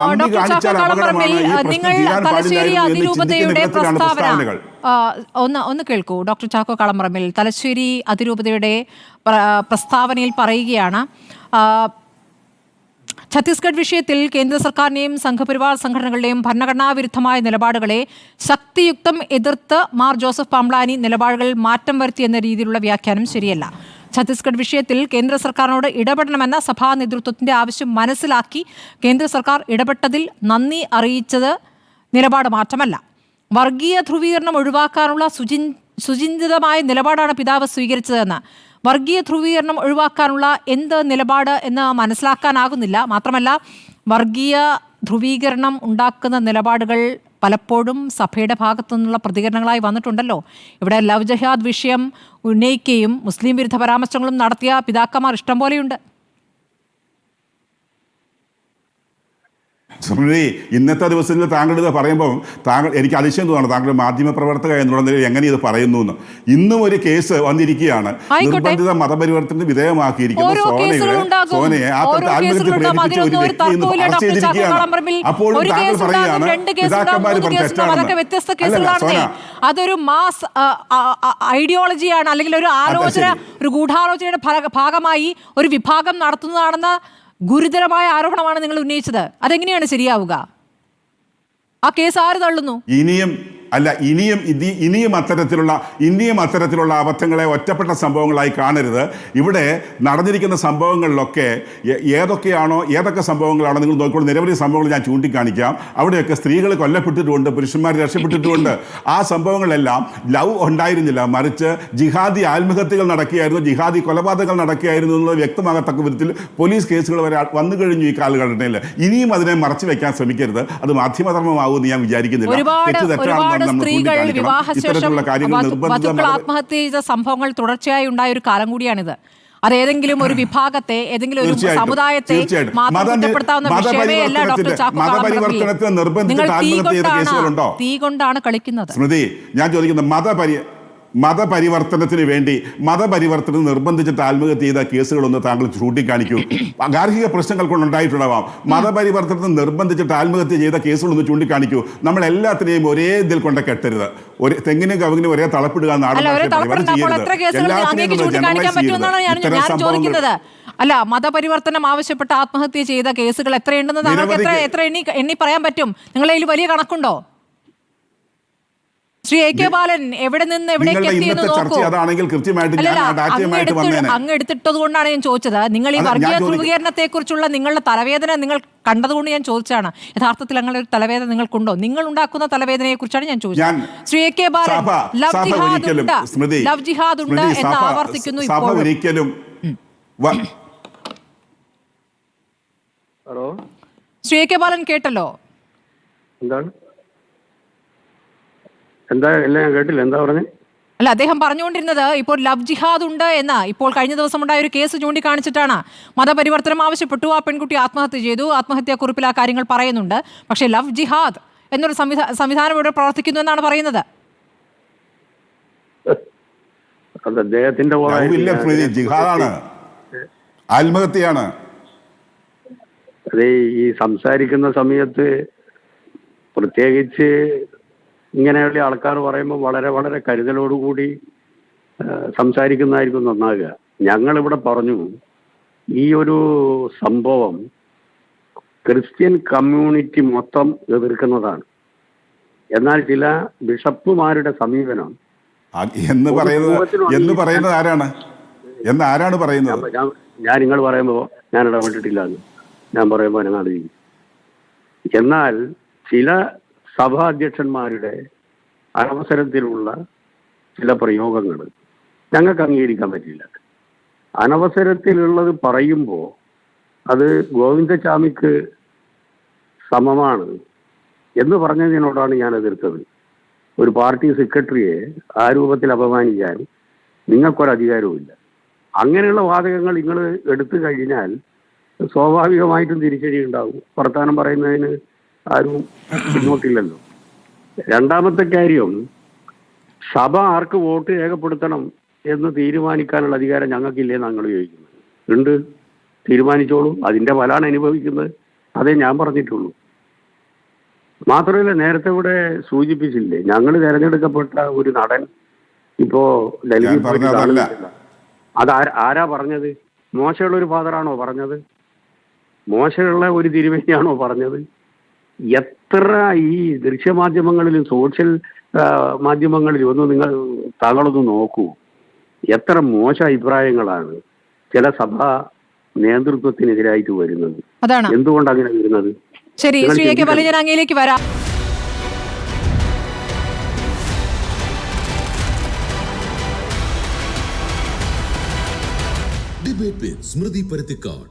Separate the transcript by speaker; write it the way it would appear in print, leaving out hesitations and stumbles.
Speaker 1: നന്ദി
Speaker 2: ഡോക്ടർ ചാക്കോ
Speaker 1: കാണിച്ചാൽ
Speaker 2: കളപ്പറമ്പിൽ
Speaker 1: അപകടമാണ്, ഈ പ്രശ്നം
Speaker 2: നിങ്ങൾ
Speaker 1: തീരാൻ
Speaker 2: തലശ്ശേരി
Speaker 1: പാടില്ലായിരുന്നു എന്ന് ചിന്തിക്കുന്ന
Speaker 2: അതിരൂപതയുടെ
Speaker 1: വിധത്തിലാണ്
Speaker 2: പ്രസ്താവന
Speaker 1: പ്രസ്താവനകൾ.
Speaker 2: ഒന്ന് കേൾക്കൂ. ഡോക്ടർ ചാക്കോ കളപ്പറമ്പിൽ തലശ്ശേരി അതിരൂപതയുടെ പ്രസ്താവനയിൽ പറയുകയാണ്, ഛത്തീസ്ഗഡ് വിഷയത്തിൽ കേന്ദ്ര സർക്കാരിനെയും സംഘപരിവാർ സംഘടനകളുടെയും ഭരണഘടനാ വിരുദ്ധമായ നിലപാടുകളെ ശക്തിയുക്തം എതിർത്ത് മാർ ജോസഫ് പാംബ്ലാനി നിലപാടുകളിൽ മാറ്റം വരുത്തിയെന്ന രീതിയിലുള്ള വ്യാഖ്യാനം ശരിയല്ല. ഛത്തീസ്ഗഡ് വിഷയത്തിൽ കേന്ദ്ര സർക്കാരിനോട് ഇടപെടണമെന്ന സഭാ നേതൃത്വത്തിന്റെ ആവശ്യം മനസ്സിലാക്കി കേന്ദ്ര സർക്കാർ ഇടപെട്ടതിൽ നന്ദി അറിയിച്ചത് നിലപാട് മാറ്റമല്ല. വർഗീയ ധ്രുവീകരണം ഒഴിവാക്കാനുള്ള സുചിന്തിതമായ നിലപാടാണ് പിതാവ് സ്വീകരിച്ചതെന്ന്. വർഗീയ ധ്രുവീകരണം ഒഴിവാക്കാനുള്ള എന്ത് നിലപാട് എന്ന് മനസ്സിലാക്കാനാകുന്നില്ല. മാത്രമല്ല, വർഗീയ ധ്രുവീകരണം ഉണ്ടാക്കുന്ന നിലപാടുകൾ പലപ്പോഴും സഭയുടെ ഭാഗത്തു നിന്നുള്ള പ്രതികരണങ്ങളായി വന്നിട്ടുണ്ടല്ലോ. ഇവിടെ ലവ് ജിഹാദ് വിഷയം ഉന്നയിക്കുകയും മുസ്ലിം വിരുദ്ധ പരാമർശങ്ങളും നടത്തിയ പിതാക്കന്മാർ ഇഷ്ടം പോലെയുണ്ട്.
Speaker 1: സ്മൃതി, ഇന്നത്തെ ദിവസത്തിൽ താങ്കൾ ഇത് പറയുമ്പോൾ എനിക്ക് അതിശയം തോന്നുന്നു. താങ്കൾ മാധ്യമ പ്രവർത്തക എന്നുള്ള നിലയിൽ എങ്ങനെ ഇത് പറയുന്നു എന്ന്. ഇന്നും ഒരു കേസ് വന്നിരിക്കുകയാണ്, നിർബന്ധിത മതപരിവർത്തനത്തിന് വിധേയമാക്കിയിരിക്കുന്നു സോനയെ. ആത്മഹത്യക്ക് പ്രേരിപ്പിച്ച ഒരു വ്യക്തി അറസ്റ്റ് ചെയ്തിരിക്കുകയാണ്. അപ്പോഴും താങ്കൾ പറയുകയാണ് പിതാക്കന്മാർ തെറ്റാണ്.
Speaker 2: അതൊരു മാസ് ഐഡിയോളജിയാണ്, അല്ലെങ്കിൽ ഒരു ആലോചന, ഒരു ഗൂഢാലോചനയുടെ ഭാഗമായി ഒരു വിഭാഗം നടത്തുന്നതാണെന്ന് ഗുരുതരമായ ആരോപണമാണ് നിങ്ങൾ ഉന്നയിച്ചത്. അതെങ്ങനെയാണ് ശരിയാവുക? ആ കേസ് ആര് തള്ളുന്നു?
Speaker 1: ഇനിയും അത്തരത്തിലുള്ള അബദ്ധങ്ങളെ ഒറ്റപ്പെട്ട സംഭവങ്ങളായി കാണരുത്. ഇവിടെ നടന്നിരിക്കുന്ന സംഭവങ്ങളിലൊക്കെ ഏതൊക്കെ സംഭവങ്ങളാണോ നിങ്ങൾ നോക്കിക്കൊണ്ട് നിരവധി സംഭവങ്ങൾ ഞാൻ ചൂണ്ടിക്കാണിക്കാം. അവിടെയൊക്കെ സ്ത്രീകൾ കൊല്ലപ്പെട്ടിട്ടുമുണ്ട്, പുരുഷന്മാർ രക്ഷപ്പെട്ടിട്ടുമുണ്ട്. ആ സംഭവങ്ങളെല്ലാം ലവ് ഉണ്ടായിരുന്നില്ല, മറിച്ച് ജിഹാദി ആത്മഹത്യകൾ നടക്കുകയായിരുന്നു, ജിഹാദി കൊലപാതകങ്ങൾ നടക്കുകയായിരുന്നു എന്നുള്ളത് വ്യക്തമാകത്തക്ക വിധത്തിൽ പോലീസ് കേസുകൾ വരെ വന്നു കഴിഞ്ഞു ഈ കാലഘട്ടത്തിൽ. ഇനിയും അതിനെ മറച്ചു വെക്കാൻ ശ്രമിക്കരുത്. അത് മാധ്യമധർമ്മമാകുമെന്ന് ഞാൻ വിചാരിക്കുന്നില്ല.
Speaker 2: സ്ത്രീകൾ വിവാഹശേഷം വധുക്കൾ ആത്മഹത്യ ചെയ്ത സംഭവങ്ങൾ തുടർച്ചയായി ഉണ്ടായ ഒരു കാലം കൂടിയാണിത്. അത് ഏതെങ്കിലും ഒരു വിഭാഗത്തെ, ഏതെങ്കിലും ഒരു സമുദായത്തെ കുറ്റപ്പെടുത്താവുന്ന വിഷയമേ അല്ല. ഡോക്ടർ ചാക്കോ കളപ്പറമ്പിൽ, നിങ്ങൾ തീ കൊണ്ടാണ് കളിക്കുന്നത്.
Speaker 1: സ്മൃതി, ഞാൻ ചോദിക്കുന്നത് മതപരിവർത്തനം നിർബന്ധിച്ചിട്ട് ആത്മഹത്യ ചെയ്ത കേസുകളൊന്ന് താങ്കൾ ചൂണ്ടിക്കാണിക്കൂ. ഗാർഹിക പ്രശ്നങ്ങൾ കൊണ്ടുണ്ടായിട്ടുണ്ടാവാം. മതപരിവർത്തനത്തിന് നിർബന്ധിച്ചിട്ട് ആത്മഹത്യ ചെയ്ത കേസുകളൊന്ന് ചൂണ്ടിക്കാണിക്കൂ. നമ്മൾ എല്ലാത്തിനെയും ഒരേ ഇതിൽ കൊണ്ട് കെട്ടരുത്. ഒരു തെങ്ങിനും കവുങ്ങിനും ഒരേ തളപ്പിടുക
Speaker 2: അല്ല, മതപരിവർത്തനം ആവശ്യപ്പെട്ട് ആത്മഹത്യ ചെയ്ത കേസുകൾ എത്രയുണ്ടെന്ന് താങ്കൾക്ക് എത്ര എണ്ണി പറയാൻ പറ്റും? നിങ്ങളെ വലിയ കണക്കുണ്ടോ? ശ്രീ എ കെ ബാലൻ എവിടെ നിന്ന് എവിടേക്ക് എത്തിയെന്ന് നോക്കൂ. അങ്ങ് എടുത്തിട്ടത് കൊണ്ടാണ് ഞാൻ ചോദിച്ചത്. നിങ്ങൾ ഈ വർഗീയ ധ്രുവീകരണത്തെ കുറിച്ചുള്ള നിങ്ങളുടെ തലവേദന നിങ്ങൾ കണ്ടതുകൊണ്ട് ഞാൻ ചോദിച്ചാണ്. യഥാർത്ഥത്തിൽ അങ്ങനെ ഒരു തലവേദന നിങ്ങൾക്കുണ്ടോ? നിങ്ങൾ ഉണ്ടാക്കുന്ന തലവേദനയെ കുറിച്ചാണ് ഞാൻ ചോദിച്ചത്. Shri A K Balan, love jihad ഉണ്ട് എന്ന് ആവർത്തിക്കുന്നു ഇപ്പോഴും. ശ്രീ എ കെ ബാലൻ കേട്ടല്ലോ?
Speaker 3: ഞാൻ കേട്ടില്ല, എന്താ പറഞ്ഞേ?
Speaker 2: അല്ല, അദ്ദേഹം പറഞ്ഞുകൊണ്ടിരുന്നത് ഇപ്പോൾ ലവ് ജിഹാദ് ഉണ്ട് എന്ന്. ഇപ്പോൾ കഴിഞ്ഞ ദിവസം ഉണ്ടായ ഒരു കേസ് ചൂണ്ടിക്കാണിച്ചിട്ടാണ്. മതപരിവർത്തനം ആവശ്യപ്പെട്ടു, ആ പെൺകുട്ടി ആത്മഹത്യ ചെയ്തു, ആത്മഹത്യാക്കുറിപ്പിൽ ആ കാര്യങ്ങൾ പറയുന്നുണ്ട്. പക്ഷേ ലവ് ജിഹാദ് എന്നൊരു സംവിധാനം ഇവിടെ പ്രവർത്തിക്കുന്നു എന്നാണ് പറയുന്നത്.
Speaker 1: ആത്മഹത്യയാണ്.
Speaker 3: അതെ, ഈ സംസാരിക്കുന്ന സമയത്ത് പ്രത്യേകിച്ച് ഇങ്ങനെയുള്ള ആൾക്കാർ പറയുമ്പോൾ വളരെ വളരെ കരുതലോടുകൂടി സംസാരിക്കുന്നതായിരിക്കും നന്നാകുക. ഞങ്ങളിവിടെ പറഞ്ഞു, ഈ ഒരു സംഭവം ക്രിസ്ത്യൻ കമ്മ്യൂണിറ്റി മൊത്തം എതിർക്കുന്നതാണ്. എന്നാൽ ചില ബിഷപ്പുമാരുടെ സമീപനം
Speaker 1: എന്ന് പറയുന്നത് ആരാണ് പറയുന്നത്?
Speaker 3: ഞാൻ നിങ്ങൾ പറയുമ്പോൾ ഞാൻ ഇടപെട്ടിട്ടില്ല എന്ന് ഞാൻ പറയുമ്പോൾ അതിനറിയില്ല. എന്നാൽ ചില സഭാധ്യക്ഷന്മാരുടെ അനവസരത്തിലുള്ള ചില പ്രയോഗങ്ങൾ ഞങ്ങൾക്ക് അംഗീകരിക്കാൻ പറ്റില്ല. അനവസരത്തിലുള്ളത് പറയുമ്പോൾ അത് ഗോവിന്ദചാമിക്ക് സമമാണ് എന്ന് പറഞ്ഞതിനോടാണ് ഞാൻ എതിർത്തത്. ഒരു പാർട്ടി സെക്രട്ടറിയെ ആ രൂപത്തിൽ അപമാനിക്കാൻ നിങ്ങൾക്കൊരധികാരവുമില്ല. അങ്ങനെയുള്ള വാചകങ്ങൾ നിങ്ങൾ എടുത്തു കഴിഞ്ഞാൽ സ്വാഭാവികമായിട്ടും തിരിച്ചടി ഉണ്ടാവും. വർത്തമാനം പറയുന്നതിന് ആരും പിന്നോട്ടില്ലല്ലോ. രണ്ടാമത്തെ കാര്യം, സഭ ആർക്ക് വോട്ട് രേഖപ്പെടുത്തണം എന്ന് തീരുമാനിക്കാനുള്ള അധികാരം ഞങ്ങൾക്കില്ലേ ഞങ്ങൾ ചോദിക്കുന്നത്. ഉണ്ട്, തീരുമാനിച്ചോളൂ. അതിൻ്റെ ഫലമാണ് അനുഭവിക്കുന്നത്. അതേ ഞാൻ പറഞ്ഞിട്ടുള്ളൂ. മാത്രമല്ല നേരത്തെ ഇവിടെ സൂചിപ്പിച്ചില്ലേ, ഞങ്ങൾ തെരഞ്ഞെടുക്കപ്പെട്ട ഒരു നടൻ ഇപ്പോ ഡൽഹി
Speaker 1: ഞാൻ പറഞ്ഞത് അതല്ല.
Speaker 3: അത് ആരാ പറഞ്ഞത്? മോശമുള്ള ഒരു ഫാദറാണോ പറഞ്ഞത്? മോശമുള്ള ഒരു തിരുമേനിയാണോ പറഞ്ഞത്? എത്ര ഈ ദൃശ്യമാധ്യമങ്ങളിലും സോഷ്യൽ മാധ്യമങ്ങളിലും താങ്കളൊന്ന് നോക്കൂ, എത്ര മോശ അഭിപ്രായങ്ങളാണ് ചില സഭാ നേതൃത്വത്തിനെതിരായിട്ട് വരുന്നത്.
Speaker 2: അതാണ്
Speaker 3: എന്തുകൊണ്ട് അങ്ങനെ വരുന്നത്?
Speaker 2: ശരി, ശ്രീ എ കെ ബാലൻ, ഞാൻ അങ്ങയിലേക്ക് വരാം.
Speaker 4: Debate with Smriti Parathikkad.